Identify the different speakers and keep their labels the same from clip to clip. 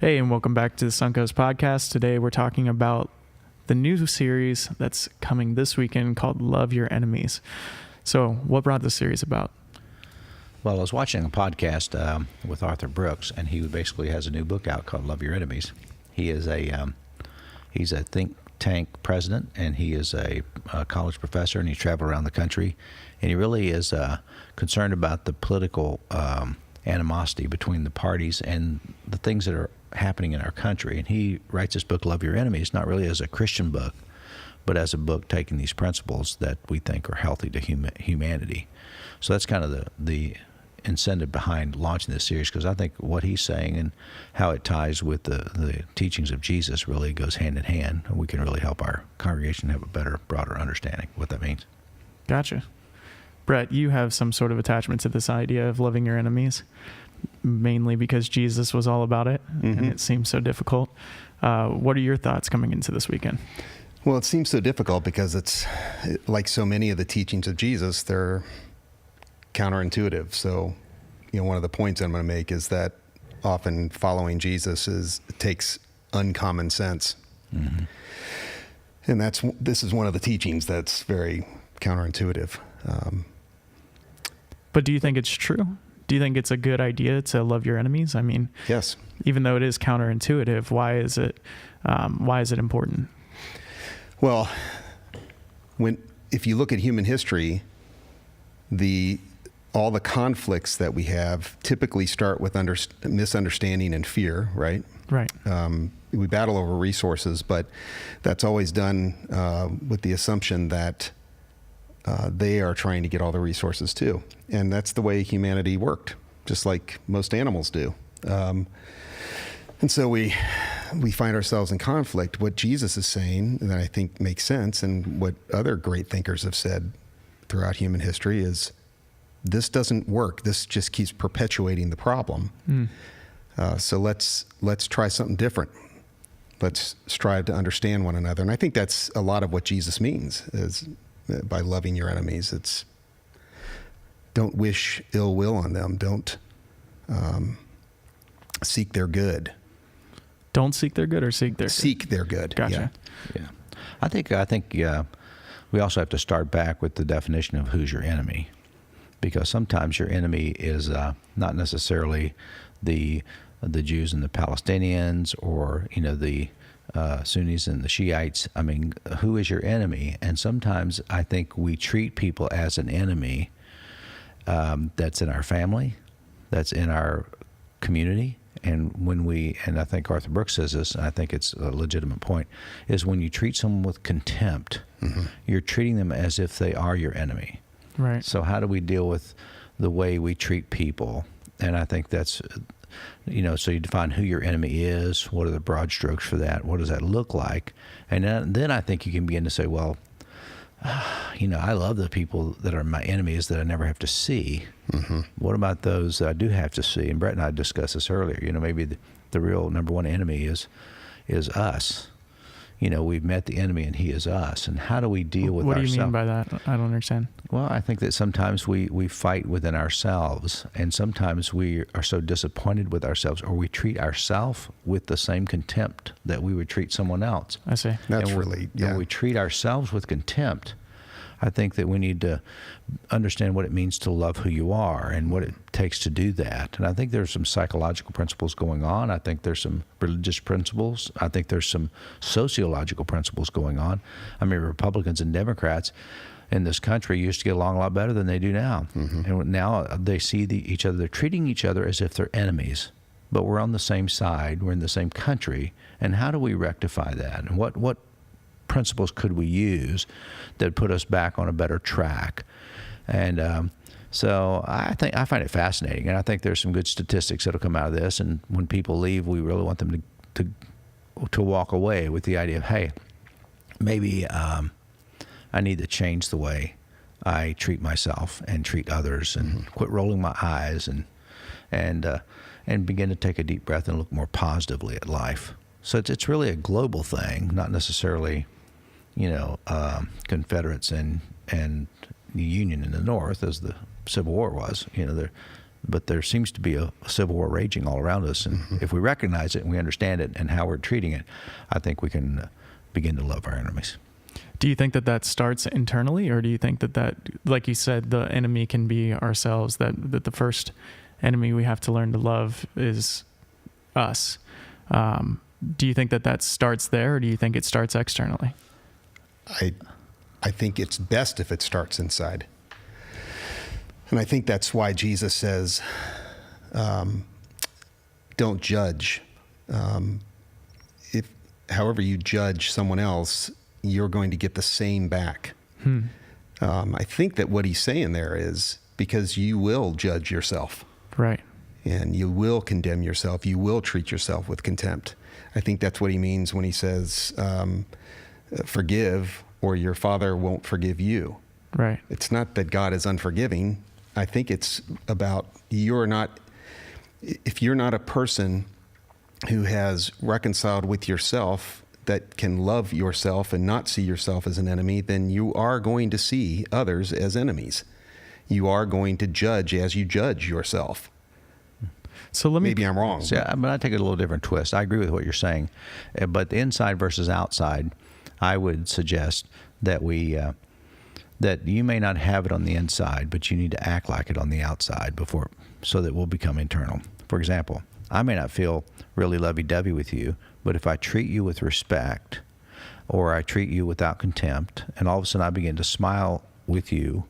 Speaker 1: Hey, and welcome back to the Suncoast podcast. Today we're talking about the new series that's coming this weekend called Love Your Enemies. So what brought this series about?
Speaker 2: Well, I was watching a podcast with Arthur Brooks, and he basically has a new book out called Love Your Enemies. He is he's a think tank president, and he is a college professor, and he traveled around the country, and he really is concerned about the political animosity between the parties and the things that are happening in our country. And he writes this book, Love Your Enemies, not really as a Christian book, but as a book taking these principles that we think are healthy to humanity. So that's kind of the incentive behind launching this series, because I think what he's saying and how it ties with the teachings of Jesus really goes hand in hand, and we can really help our congregation have a better, broader understanding of what that means.
Speaker 1: Gotcha. Brett, you have some sort of attachment to this idea of loving your enemies, mainly because Jesus was all about it, and it seems so difficult. What are your thoughts coming into this weekend?
Speaker 3: Well, it seems so difficult because it's like so many of the teachings of Jesus, they're counterintuitive. So, one of the points I'm going to make is that often following Jesus takes uncommon sense. Mm-hmm. And this is one of the teachings that's very counterintuitive.
Speaker 1: But do you think it's true? Do you think it's a good idea to love your enemies? I mean,
Speaker 3: yes. Even
Speaker 1: though it is counterintuitive, why is it important?
Speaker 3: Well, if you look at human history, all the conflicts that we have typically start with misunderstanding and fear, right?
Speaker 1: Right.
Speaker 3: We battle over resources, but that's always done with the assumption that they are trying to get all the resources too. And that's the way humanity worked, just like most animals do. And so we find ourselves in conflict. What Jesus is saying, that I think makes sense, and what other great thinkers have said throughout human history, is this doesn't work. This just keeps perpetuating the problem. So let's try something different. Let's strive to understand one another. And I think that's a lot of what Jesus means is by loving your enemies. It's don't wish ill will on them. Don't seek their good.
Speaker 1: Don't seek their good, or seek their good?
Speaker 3: Seek their good.
Speaker 1: Gotcha.
Speaker 2: Yeah. I think we also have to start back with the definition of who's your enemy, because sometimes your enemy is not necessarily the Jews and the Palestinians, or the Sunnis and the Shiites. I mean, who is your enemy? And sometimes I think we treat people as an enemy that's in our family, that's in our community. And and I think Arthur Brooks says this, and I think it's a legitimate point, is when you treat someone with contempt, you're treating them as if they are your enemy.
Speaker 1: Right.
Speaker 2: So how do we deal with the way we treat people? And I think that's, so you define who your enemy is, what are the broad strokes for that, what does that look like? And then I think you can begin to say, well, I love the people that are my enemies that I never have to see. What about those that I do have to see? And Brett and I discussed this earlier. Maybe the real number one enemy is us. We've met the enemy, and he is us. And how do we deal with ourselves?
Speaker 1: What do you mean by that? I don't understand.
Speaker 2: Well, I think that sometimes we fight within ourselves, and sometimes we are so disappointed with ourselves, or we treat ourselves with the same contempt that we would treat someone else.
Speaker 1: I see.
Speaker 2: When we treat ourselves with contempt, I think that we need to understand what it means to love who you are and what it takes to do that. And I think there's some psychological principles going on. I think there's some religious principles. I think there's some sociological principles going on. I mean, Republicans and Democrats in this country used to get along a lot better than they do now. And now they see each other, they're treating each other as if they're enemies. But we're on the same side, we're in the same country. And how do we rectify that? And what principles could we use that put us back on a better track? And so I find it fascinating, and I think there's some good statistics that'll come out of this. And when people leave, we really want them to walk away with the idea of, hey, maybe I need to change the way I treat myself and treat others, and quit rolling my eyes, and begin to take a deep breath and look more positively at life. So it's really a global thing, not necessarily Confederates and the Union in the North, as the Civil War was. but there seems to be a civil war raging all around us. And if we recognize it and we understand it and how we're treating it, I think we can begin to love our enemies.
Speaker 1: Do you think that that starts internally, or do you think that, like you said, the enemy can be ourselves, that the first enemy we have to learn to love is us? Do you think that starts there, or do you think it starts externally?
Speaker 3: I think it's best if it starts inside. And I think that's why Jesus says, don't judge. However you judge someone else, you're going to get the same back. I think that what he's saying there is because you will judge yourself.
Speaker 1: Right.
Speaker 3: And you will condemn yourself. You will treat yourself with contempt. I think that's what he means when he says, forgive or your Father won't forgive you.
Speaker 1: Right.
Speaker 3: It's not that God is unforgiving. I think it's about if you're not a person who has reconciled with yourself, that can love yourself and not see yourself as an enemy, then you are going to see others as enemies. You are going to judge as you judge yourself.
Speaker 1: So
Speaker 3: maybe I'm wrong.
Speaker 2: So, but I take it a little different twist. I agree with what you're saying, but the inside versus outside, I would suggest that that you may not have it on the inside, but you need to act like it on the outside so that it will become internal. For example, I may not feel really lovey-dovey with you, but if I treat you with respect, or I treat you without contempt, and all of a sudden I begin to smile with you,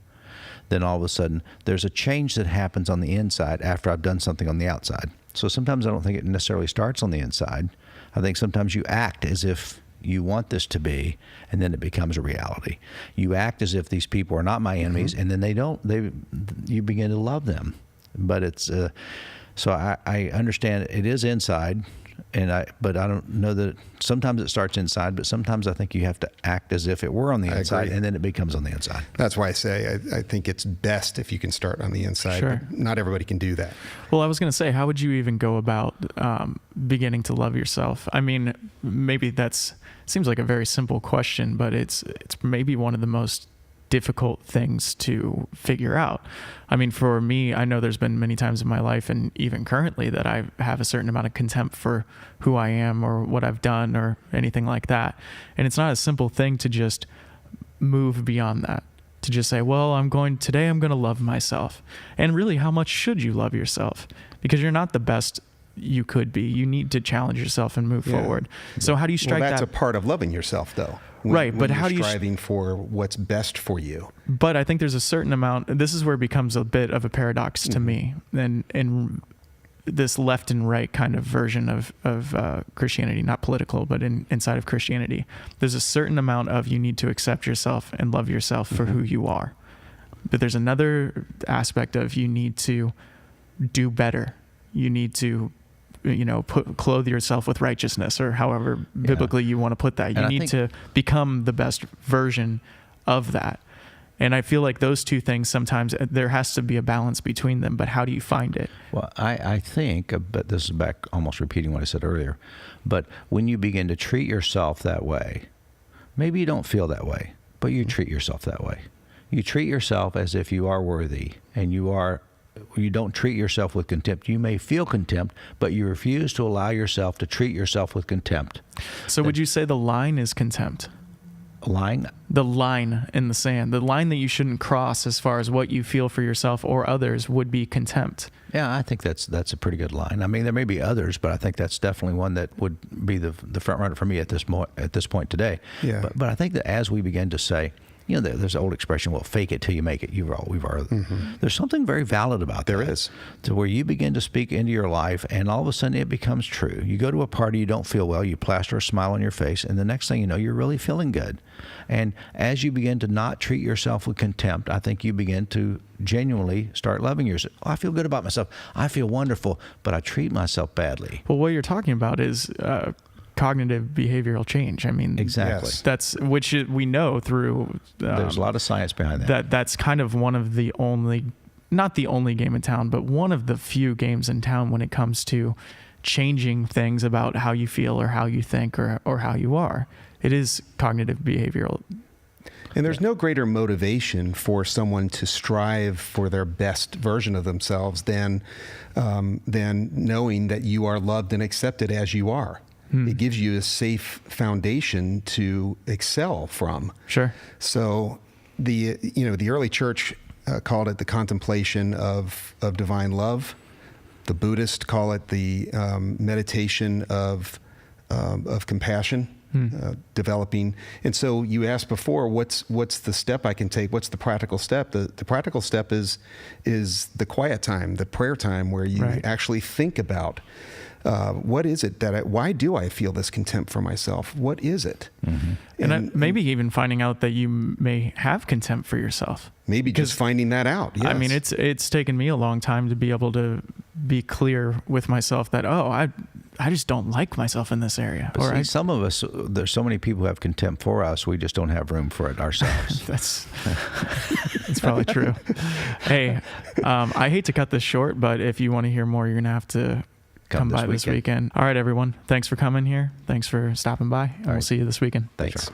Speaker 2: then all of a sudden there's a change that happens on the inside after I've done something on the outside. So sometimes I don't think it necessarily starts on the inside. I think sometimes you act as if you want this to be, and then it becomes a reality. You act as if these people are not my enemies, and then you begin to love them. But it's so I understand it is inside, but I don't know that sometimes it starts inside, but sometimes I think you have to act as if it were on the inside, and then it becomes on the inside.
Speaker 3: That's why I say I think it's best if you can start on the inside.
Speaker 1: Sure.
Speaker 3: But not everybody can do that.
Speaker 1: Well, I was going to say, how would you even go about beginning to love yourself? I mean, maybe seems like a very simple question, but it's maybe one of the most difficult things to figure out. I mean, for me, I know there's been many times in my life, and even currently, that I have a certain amount of contempt for who I am or what I've done or anything like that. And it's not a simple thing to just move beyond that, to just say, well, today I'm going to love myself. And really, how much should you love yourself? Because you're not the best you could be. You need to challenge yourself and move forward. So how do you strike
Speaker 3: that's
Speaker 1: that?
Speaker 3: a part of loving yourself, though.
Speaker 1: Right, but how do you
Speaker 3: striving for what's best for you?
Speaker 1: But I think there's a certain amount. This is where it becomes a bit of a paradox to me, and in this left and right kind of version of Christianity, not political, but inside of Christianity, there's a certain amount of you need to accept yourself and love yourself for who you are. But there's another aspect of you need to do better. You need to clothe yourself with righteousness, or however biblically you want to put that. You need to become the best version of that. And I feel like those two things, sometimes there has to be a balance between them, but how do you find it?
Speaker 2: Well, I think, but this is back almost repeating what I said earlier, but when you begin to treat yourself that way, maybe you don't feel that way, but you treat yourself that way. You treat yourself as if you are worthy, and you don't treat yourself with contempt. You may feel contempt, but you refuse to allow yourself to treat yourself with contempt.
Speaker 1: So would you say the line is contempt?
Speaker 2: Lying?
Speaker 1: The line in the sand, the line that you shouldn't cross as far as what you feel for yourself or others would be contempt.
Speaker 2: Yeah, I think that's a pretty good line. I mean, there may be others, but I think that's definitely one that would be the front runner for me at this point today.
Speaker 3: Yeah.
Speaker 2: But I think that as we begin to say, there's an old expression, well, fake it till you make it. There's something very valid about that.
Speaker 3: There is.
Speaker 2: To where you begin to speak into your life, and all of a sudden it becomes true. You go to a party, you don't feel well, you plaster a smile on your face, and the next thing you know, you're really feeling good. And as you begin to not treat yourself with contempt, I think you begin to genuinely start loving yourself. I feel good about myself. I feel wonderful, but I treat myself badly.
Speaker 1: Well, what you're talking about is cognitive behavioral change. I mean,
Speaker 2: exactly.
Speaker 3: Yes.
Speaker 1: That's which we know through.
Speaker 2: There's a lot of science behind that.
Speaker 1: That's kind of one of the only, not the only game in town, but one of the few games in town when it comes to changing things about how you feel or how you think or how you are. It is cognitive behavioral.
Speaker 3: And there's no greater motivation for someone to strive for their best version of themselves than knowing that you are loved and accepted as you are. It gives you a safe foundation to excel from.
Speaker 1: Sure.
Speaker 3: So the early church called it the contemplation of divine love. The Buddhists call it the meditation of compassion. Developing. And so you asked before, what's the step I can take? What's the practical step? The practical step is the quiet time, the prayer time, where you actually think about what is it why do I feel this contempt for myself? What is it?
Speaker 1: And maybe even finding out that you may have contempt for yourself.
Speaker 3: Maybe just finding that out. Yes.
Speaker 1: I mean, it's taken me a long time to be able to be clear with myself that, I just don't like myself in this area.
Speaker 2: But some of us, there's so many people who have contempt for us, we just don't have room for it ourselves.
Speaker 1: That's probably true. Hey, I hate to cut this short, but if you want to hear more, you're going to have to come by this weekend. All right, everyone. Thanks for coming here. Thanks for stopping by. And we'll see you this weekend.
Speaker 3: Thanks. Sure.